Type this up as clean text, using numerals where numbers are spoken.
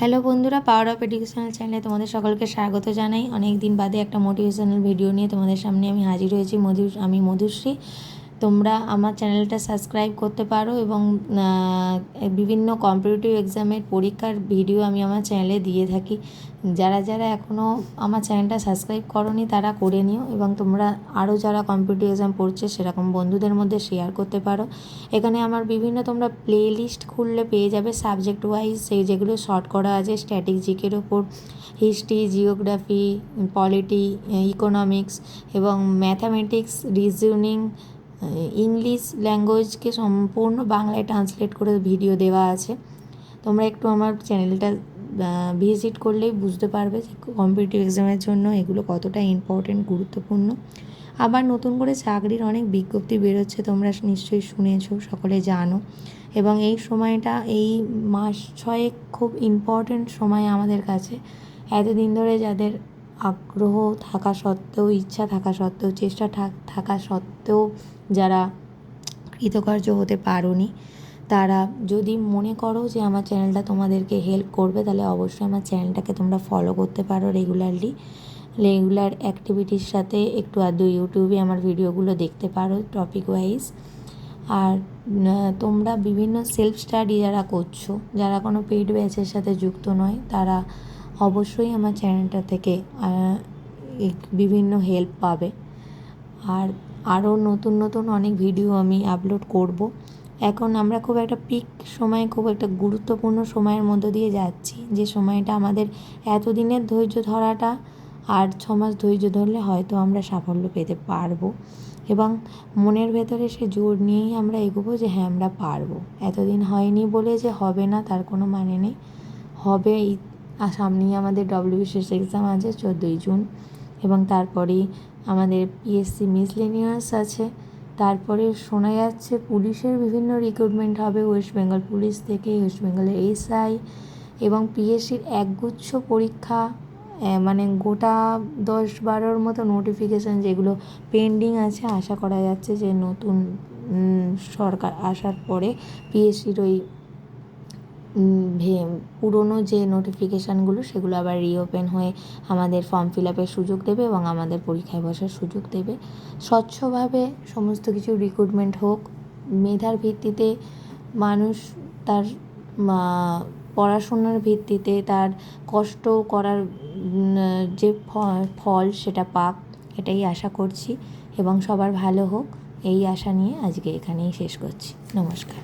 Hello বন্ধুরা, power of educational চ্যানেলে তোমাদের সকলকে স্বাগত জানাই। অনেক দিন বাদে একটা মোটিভেশনাল ভিডিও নিয়ে তোমাদের সামনে আমি হাজির হয়েছি। আমি মধুশ্রী। তোমরা আমার চ্যানেলটা সাবস্ক্রাইব করতে পারো এবং বিভিন্ন কম্পিটিটিভ এক্সামের পরীক্ষার ভিডিও আমি আমার চ্যানেলে দিয়ে থাকি। যারা যারা এখনও আমার চ্যানেলটা সাবস্ক্রাইব করোনি তারা করে নিও এবং তোমরা আরও যারা কম্পিটিটিভ এক্সাম পড়ছে সেরকম বন্ধুদের মধ্যে শেয়ার করতে পারো। এখানে আমার বিভিন্ন তোমরা প্লে লিস্ট খুললে পেয়ে যাবে সাবজেক্ট ওয়াইজ, সেই যেগুলো শর্ট করা আছে স্ট্যাটিক জিকের ওপর, হিস্ট্রি, জিওগ্রাফি, পলিটি, ইকোনমিক্স এবং ম্যাথামেটিক্স, রিজনিং, ইংলিশ ল্যাঙ্গুয়েজকে সম্পূর্ণ বাংলায় ট্রান্সলেট করে ভিডিও দেওয়া আছে। তোমরা একটু আমার চ্যানেলটা ভিজিট করলেই বুঝতে পারবে যে কম্পিটিটিভ এক্সামের জন্য এগুলো কতটা ইম্পর্টেন্ট, গুরুত্বপূর্ণ। আবার নতুন করে চাকরির অনেক বিজ্ঞপ্তি বেরোচ্ছে, তোমরা নিশ্চয়ই শুনেছো, সকলে জানো। এবং এই সময়টা, এই মাস ছয়েক খুব ইম্পর্টেন্ট সময় আমাদের কাছে। এতদিন ধরে যাদের আগ্রহ থাকা সত্ত্বেও, ইচ্ছা থাকা সত্ত্বেও, চেষ্টা থাকা সত্ত্বেও যারা কৃতকার্য হতে পারোনি, তারা যদি মনে করো যে আমার চ্যানেলটা তোমাদেরকে হেল্প করবে, তাহলে অবশ্যই আমার চ্যানেলটাকে তোমরা ফলো করতে পারো। রেগুলার অ্যাক্টিভিটির সাথে একটু আধটু ইউটিউবে আমার ভিডিওগুলো দেখতে পারো টপিক ওয়াইজ। আর তোমরা বিভিন্ন সেলফ স্টাডি যারা করছো, যারা কোনো পেইড ব্যাচের সাথে যুক্ত নয়, তারা অবশ্যই আমার চ্যানেলটা থেকে বিভিন্ন হেল্প পাবে। আর আরও নতুন নতুন অনেক ভিডিও আমি আপলোড করব। এখন আমরা খুব একটা পিক সময়, খুব একটা গুরুত্বপূর্ণ সময়ের মধ্য দিয়ে যাচ্ছি, যে সময়টা আমাদের এতদিনের ধৈর্য ধরাটা আর 6 মাস ধৈর্য ধরলে হয়তো আমরা সাফল্য পেতে পারবো। এবং মনের ভেতরে সে জোর নিয়েই আমরা এগোবো যে হ্যাঁ আমরা পারবো। এতদিন হয়নি বলে যে হবে না তার কোনো মানে নেই, হবে। সামনেই আমাদের WBCS এক্সাম আছে 14ই জুন, এবং তারপরেই আমাদের PSC মিসলেনিয়াস আছে। তারপরে শোনা যাচ্ছে পুলিশের বিভিন্ন রিক্রুটমেন্ট হবে, ওয়েস্ট বেঙ্গল পুলিশ থেকে, ওয়েস্ট বেঙ্গলের SI এবং PSCর একগুচ্ছ পরীক্ষা, মানে গোটা 10-12 মতো নোটিফিকেশান যেগুলো পেন্ডিং আছে। আশা করা যাচ্ছে যে নতুন সরকার আসার পরে PSCর ওই পুরনো যে নোটিফিকেশানগুলো সেগুলো আবার রিওপেন হয়ে আমাদের ফর্ম ফিল আপের সুযোগ দেবে এবং আমাদের পরীক্ষায় বসার সুযোগ দেবে। স্বচ্ছভাবে সমস্ত কিছু রিক্রুটমেন্ট হোক, মেধার ভিত্তিতে মানুষ তার পড়াশোনার ভিত্তিতে তার কষ্ট করার যে ফল সেটা পাক, এটাই আশা করছি। এবং সবার ভালো হোক এই আশা নিয়ে আজকে এখানেই শেষ করছি। নমস্কার।